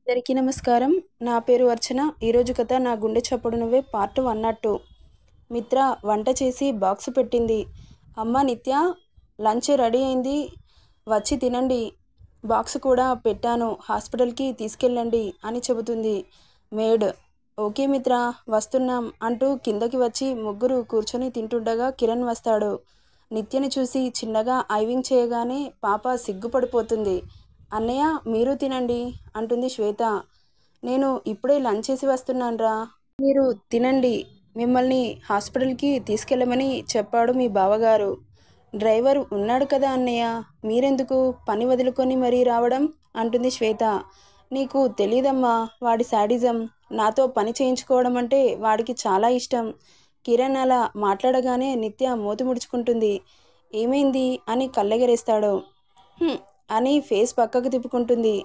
అందరికీ నమస్కారం. నా పేరు అర్చన. ఈరోజు కథ నా గుండె చప్పుడు నువ్వే పార్ట్ 102. మిత్ర వంట చేసి బాక్స్ పెట్టింది. అమ్మ నిత్య, లంచ్ రెడీ అయింది, వచ్చి తినండి. బాక్స్ కూడా పెట్టాను, హాస్పిటల్కి తీసుకెళ్ళండి అని చెబుతుంది. మేడ్, ఓకే మిత్ర, వస్తున్నాం అంటూ కిందకి వచ్చి ముగ్గురు కూర్చొని తింటుండగా కిరణ్ వస్తాడు. నిత్యని చూసి చిన్నగా ఐవింగ్ చేయగానే పాప సిగ్గుపడిపోతుంది. అన్నయ్య మీరు తినండి అంటుంది శ్వేత. నేను ఇప్పుడే లంచ్ చేసి వస్తున్నాన్రా, మీరు తినండి. మిమ్మల్ని హాస్పిటల్కి తీసుకెళ్ళమని చెప్పాడు మీ బావగారు. డ్రైవర్ ఉన్నాడు కదా అన్నయ్య, మీరెందుకు పని వదులుకొని మరీ రావడం అంటుంది శ్వేత. నీకు తెలీదమ్మా వాడి శాడిజం. నాతో పని చేయించుకోవడం అంటే వాడికి చాలా ఇష్టం. కిరణ్ అలా మాట్లాడగానే నిత్య మూతి ముడుచుకుంటుంది. ఏమైంది అని కళ్ళెగరేస్తాడు. "హ్మ్" అని ఫేస్ పక్కకు తిప్పుకుంటుంది.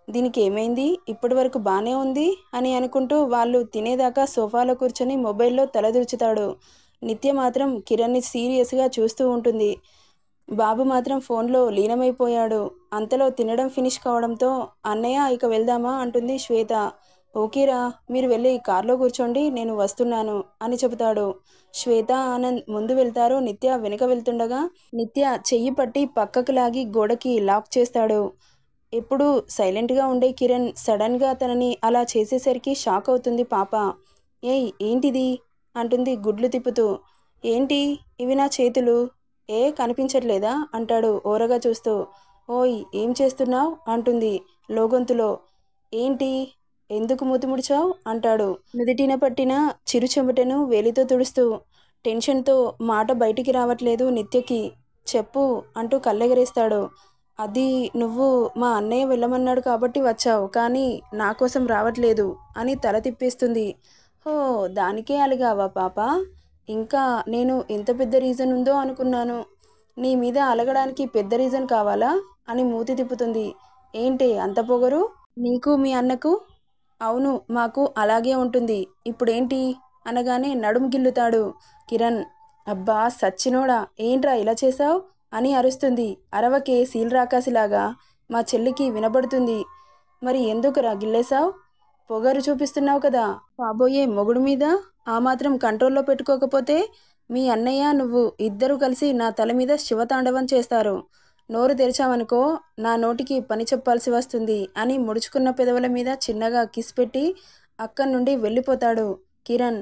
దీనికి ఏమైంది, ఇప్పటి వరకు బాగానే ఉంది అని అనుకుంటూ వాళ్ళు తినేదాకా సోఫాలో కూర్చొని మొబైల్లో తలదూర్చుతాడు. నిత్య మాత్రం కిరణ్ని సీరియస్గా చూస్తూ ఉంటుంది. బాబు మాత్రం ఫోన్లో లీనమైపోయాడు. అంతలో తినడం ఫినిష్ కావడంతో అన్నయ్య ఇక వెళ్దామా అంటుంది శ్వేత. ఓకేరా, మీరు వెళ్ళి కార్లో కూర్చోండి, నేను వస్తున్నాను అని చెబుతాడు. శ్వేత ఆనంద్ ముందు వెళ్తారు. నిత్య వెనుక వెళ్తుండగా నిత్య చెయ్యి పట్టి పక్కకు లాగి గోడకి లాక్ చేస్తాడు. ఎప్పుడు సైలెంట్గా ఉండే కిరణ్ సడన్గా తనని అలా చేసేసరికి షాక్ అవుతుంది పాప. ఏయ్ ఏంటిది అంటుంది గుడ్లు తిప్పుతూ. ఏంటి ఇవి నా చేతులు, కనిపించట్లేదా అంటాడు ఓరగా చూస్తూ. ఓయ్ ఏం చేస్తున్నావు అంటుంది లోగొంతులో. ఏంటి, ఎందుకు మూతి ముడిచావు అంటాడు నుదిటిన పట్టిన చిరు చెమటను వేలితో తుడుస్తూ. టెన్షన్తో మాట బయటికి రావట్లేదు నిత్యకి. చెప్పు అంటూ కళ్ళెగరేస్తాడు. అది నువ్వు మా అన్నయ్య వెళ్ళమన్నాడు కాబట్టి వచ్చావు, కానీ నా కోసం రావట్లేదు అని తల తిప్పేస్తుంది. హో, దానికే అలిగావా పాప? ఇంకా నేను ఎంత పెద్ద రీజన్ ఉందో అనుకున్నాను. నీ మీద అలగడానికి పెద్ద రీజన్ కావాలా అని మూతి తిప్పుతుంది. ఏంటి అంత పొగరు నీకు మీ అన్నకు? అవును, మాకు అలాగే ఉంటుంది. ఇప్పుడేంటి అనగానే నడుము గిల్లుతాడు కిరణ్. అబ్బా సచ్చినోడా, ఏంట్రా ఇలా చేశావు అని అరుస్తుంది. అరవకే సీల్రాకాసిలాగా, మా చెల్లికి వినబడుతుంది. మరి ఎందుకురా గిల్లేశావు? పొగరు చూపిస్తున్నావు కదా కాబోయే మొగుడు మీద. ఆ మాత్రం కంట్రోల్లో పెట్టుకోకపోతే మీ అన్నయ్య నువ్వు ఇద్దరూ కలిసి నా తల మీద శివతాండవం చేస్తారు. నోరు తెరిచావనుకో నా నోటికి పని చెప్పాల్సి వస్తుంది అని ముడుచుకున్న పెదవుల మీద చిన్నగా కిస్ పెట్టి అక్కడి నుండి వెళ్ళిపోతాడు కిరణ్.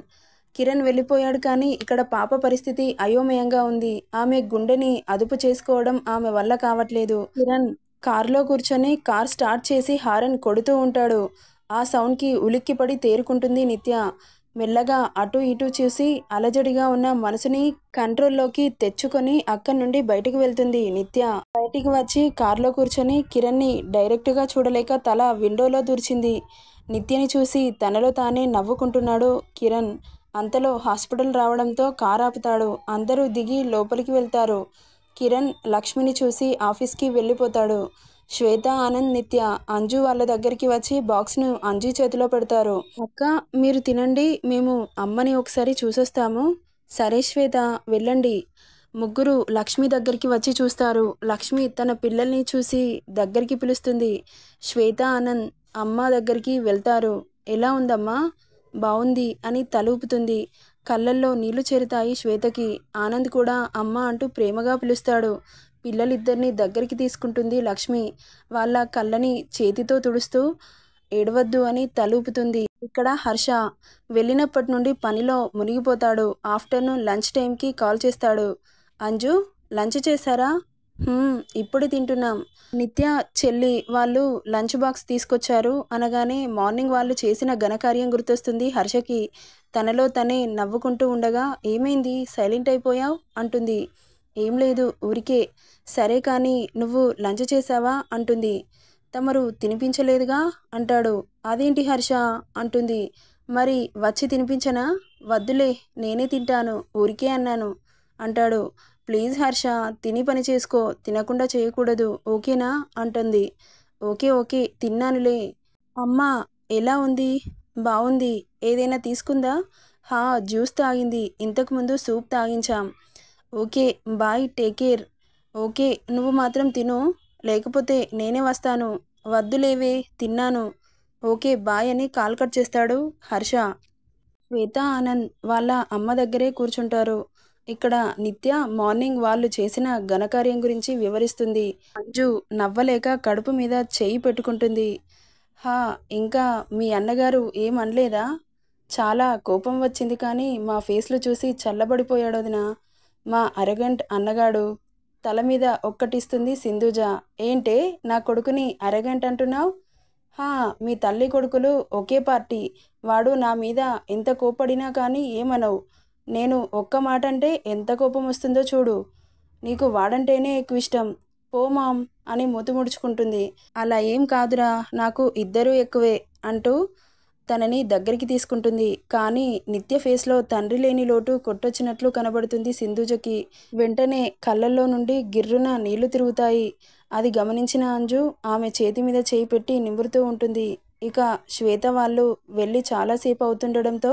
కిరణ్ వెళ్ళిపోయాడు, కానీ ఇక్కడ పాప పరిస్థితి అయోమయంగా ఉంది. ఆమె గుండెని అదుపు చేసుకోవడం ఆమె వల్ల కావట్లేదు. కిరణ్ కారులో కూర్చొని కార్ స్టార్ట్ చేసి హారన్ కొడుతూ ఉంటాడు. ఆ సౌండ్కి ఉలిక్కిపడి తేరుకుంటుంది నిత్య. మెల్లగా అటు ఇటు చూసి అలజడిగా ఉన్న మనసుని కంట్రోల్లోకి తెచ్చుకొని అక్కడి నుండి బయటికి వెళ్తుంది నిత్య. బయటికి వచ్చి కారులో కూర్చొని కిరణ్ని డైరెక్ట్గా చూడలేక తల విండోలో దూర్చింది. నిత్యని చూసి తనలో తానే నవ్వుకుంటున్నాడు కిరణ్. అంతలో హాస్పిటల్ రావడంతో కారు ఆపుతాడు. అందరూ దిగి లోపలికి వెళ్తారు. కిరణ్ లక్ష్మిని చూసి ఆఫీస్కి వెళ్ళిపోతాడు. శ్వేత, ఆనంద్, నిత్య అంజు వాళ్ళ దగ్గరికి వచ్చి బాక్స్ను అంజు చేతిలో పెడతారు. అక్క మీరు తినండి, మేము అమ్మని ఒకసారి చూసొస్తాము. సరే శ్వేత, వెళ్ళండి. ముగ్గురు లక్ష్మి దగ్గరికి వచ్చి చూస్తారు. లక్ష్మి తన పిల్లల్ని చూసి దగ్గరికి పిలుస్తుంది. శ్వేత, ఆనంద్ అమ్మ దగ్గరికి వెళ్తారు. ఎలా ఉందమ్మా? బావుంది అని తల ఊపుతుంది. కళ్ళల్లో నీళ్లు చేరుతాయి శ్వేతకి. ఆనంద్ కూడా అమ్మ అంటూ ప్రేమగా పిలుస్తాడు. పిల్లలిద్దరిని దగ్గరికి తీసుకుంటుంది లక్ష్మి. వాళ్ళ కళ్ళని చేతితో తుడుస్తూ ఏడవద్దు అని తలూపుతుంది. ఇక్కడ హర్ష వెళ్ళినప్పటి నుండి పనిలో మునిగిపోతాడు. ఆఫ్టర్నూన్ లంచ్ టైంకి కాల్ చేస్తాడు. అంజు లంచ్ చేశారా? ఇప్పుడే తింటున్నాం. నిత్య చెల్లి వాళ్ళు లంచ్ బాక్స్ తీసుకొచ్చారు అనగానే మార్నింగ్ వాళ్ళు చేసిన ఘనకార్యం గుర్తొస్తుంది హర్షకి. తనలో తనే నవ్వుకుంటూ ఉండగా ఏమైంది సైలెంట్ అయిపోయావు అంటుంది. ఏం లేదు ఊరికే. సరే కానీ నువ్వు లంచ్ చేసావా అంటుంది. తమరు తినిపించలేదుగా అంటాడు. అదేంటి హర్ష అంటుంది. మరి వచ్చి తినిపించనా? వద్దులే, నేనే తింటాను, ఊరికే అన్నాను అంటాడు. ప్లీజ్ హర్ష, తిని పని చేసుకో, తినకుండా చేయకూడదు, ఓకేనా అంటుంది. ఓకే ఓకే తిన్నానులే. అమ్మా ఎలా ఉంది? బాగుంది. ఏదైనా తీసుకుందా? జ్యూస్ తాగింది, ఇంతకుముందు సూప్ తాగించాం. Okay bye, take care. Okay నువ్వు మాత్రం తిను, లేకపోతే నేనే వస్తాను. వద్దులేవే, తిన్నాను. ఓకే బాయ్ అని కాల్ కట్ చేస్తాడు హర్ష. శ్వేత ఆనంద్ వాళ్ళ అమ్మ దగ్గరే కూర్చుంటారు. ఇక్కడ నిత్య మార్నింగ్ వాళ్ళు చేసిన ఘనకార్యం గురించి వివరిస్తుంది. అంజు నవ్వలేక కడుపు మీద చెయ్యి పెట్టుకుంటుంది. హా, ఇంకా మీ అన్నగారు ఏం అనలేదా? చాలా కోపం వచ్చింది కానీ మా ఫేస్లు చూసి చల్లబడిపోయాడు వదినా. మా అరగంట్ అన్నగాడు. తల మీద ఒక్కటిస్తుంది సింధుజ. ఏంటే నా కొడుకుని అరగంట్ అంటున్నావు? హా, మీ తల్లి కొడుకులు ఒకే పార్టీ. వాడు నా మీద ఎంత కోపడినా కానీ ఏమనవు. నేను ఒక్క మాట అంటే ఎంత కోపం వస్తుందో చూడు. నీకు వాడంటేనే ఎక్కువ ఇష్టం. పో మామ్ అని మూతి ముడుచుకుంటుంది. అలా ఏం కాదురా, నాకు ఇద్దరూ ఎక్కువే అంటూ తనని దగ్గరికి తీసుకుంటుంది. కానీ నిత్య ఫేస్లో తండ్రి లేని లోటు కొట్టొచ్చినట్లు కనబడుతుంది సింధుజకి. వెంటనే కళ్ళల్లో నుండి గిర్రున నీళ్లు తిరుగుతాయి. అది గమనించిన అంజు ఆమె చేతి మీద చేయి పెట్టి నిమురుతూ ఉంటుంది. ఇక శ్వేత వాళ్ళు వెళ్ళి చాలాసేపు అవుతుండడంతో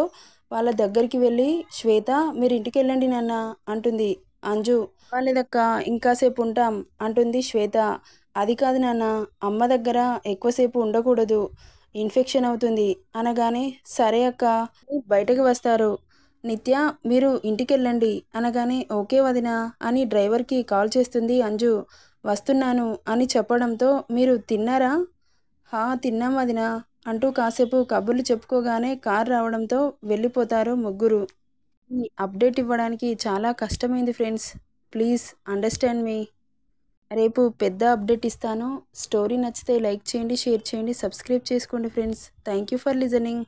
వాళ్ళ దగ్గరికి వెళ్ళి, శ్వేత మీరు ఇంటికి వెళ్ళండి నాన్న అంటుంది. అంజు వాళ్ళదక్క ఇంకాసేపు ఉంటాం అంటుంది శ్వేత. అది కాదు నాన్న, అమ్మ దగ్గర ఎక్కువసేపు ఉండకూడదు, ఇన్ఫెక్షన్ అవుతుంది అనగానే సరే అక్క బయటకు వస్తారు. నిత్య మీరు ఇంటికి వెళ్ళండి అనగానే ఓకే వదినా అని డ్రైవర్కి కాల్ చేస్తుంది అంజు. వస్తున్నాను అని చెప్పడంతో మీరు తిన్నారా? హా తిన్నాం వదినా అంటూ కాసేపు కబుర్లు చెప్పుకోగానే కార్ రావడంతో వెళ్ళిపోతారు ముగ్గురు. ఈ అప్డేట్ ఇవ్వడానికి చాలా కష్టమైంది ఫ్రెండ్స్. ప్లీజ్ అండర్స్టాండ్ మీ. రేపు పెద్ద అప్డేట్ ఇస్తాను. స్టోరీ నచ్చితే లైక్ చేయండి, షేర్ చేయండి, సబ్స్క్రైబ్ చేసుకోండి friends. Thank you for listening.